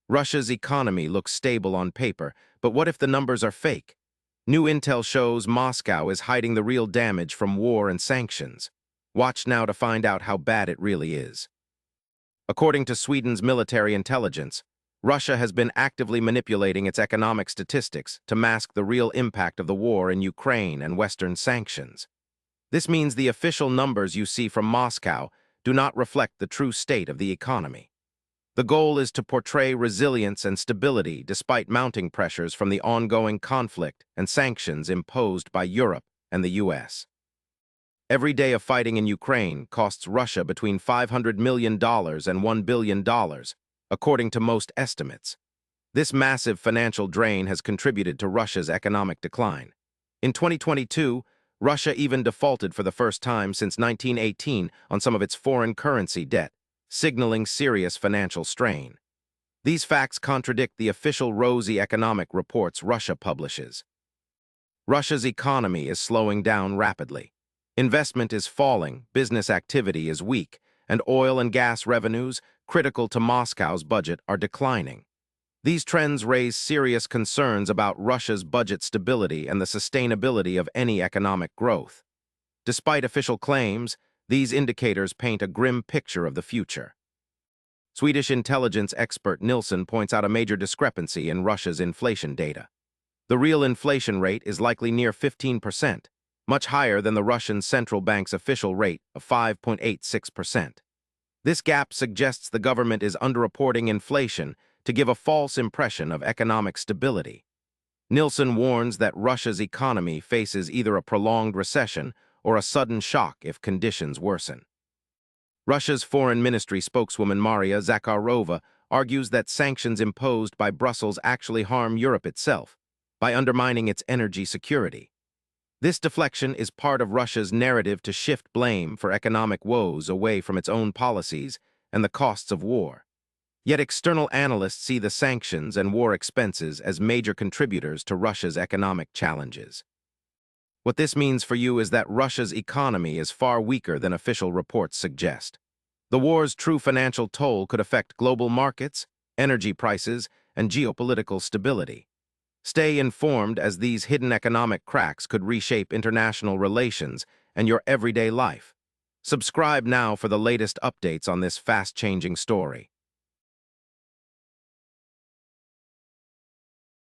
Russia's economy looks stable on paper, but what if the numbers are fake? New intel shows Moscow is hiding the real damage from war and sanctions. Watch now to find out how bad it really is. According to Sweden's military intelligence, Russia has been actively manipulating its economic statistics to mask the real impact of the war in Ukraine and Western sanctions. This means the official numbers you see from Moscow do not reflect the true state of the economy. The goal is to portray resilience and stability despite mounting pressures from the ongoing conflict and sanctions imposed by Europe and the US. Every day of fighting in Ukraine costs Russia between $500 million and $1 billion, according to most estimates. This massive financial drain has contributed to Russia's economic decline. In 2022, Russia even defaulted for the first time since 1918 on some of its foreign currency debt, signaling serious financial strain. These facts contradict the official rosy economic reports Russia publishes. Russia's economy is slowing down rapidly. Investment is falling, business activity is weak, and oil and gas revenues, critical to Moscow's budget, are declining. These trends raise serious concerns about Russia's budget stability and the sustainability of any economic growth. Despite official claims, these indicators paint a grim picture of the future. Swedish intelligence expert Nilsson points out a major discrepancy in Russia's inflation data. The real inflation rate is likely near 15%, much higher than the Russian central bank's official rate of 5.86%. This gap suggests the government is underreporting inflation to give a false impression of economic stability. Nilsson warns that Russia's economy faces either a prolonged recession or a sudden shock if conditions worsen. Russia's foreign ministry spokeswoman Maria Zakharova argues that sanctions imposed by Brussels actually harm Europe itself by undermining its energy security. This deflection is part of Russia's narrative to shift blame for economic woes away from its own policies and the costs of war. Yet external analysts see the sanctions and war expenses as major contributors to Russia's economic challenges. What this means for you is that Russia's economy is far weaker than official reports suggest. The war's true financial toll could affect global markets, energy prices, and geopolitical stability. Stay informed, as these hidden economic cracks could reshape international relations and your everyday life. Subscribe now for the latest updates on this fast-changing story.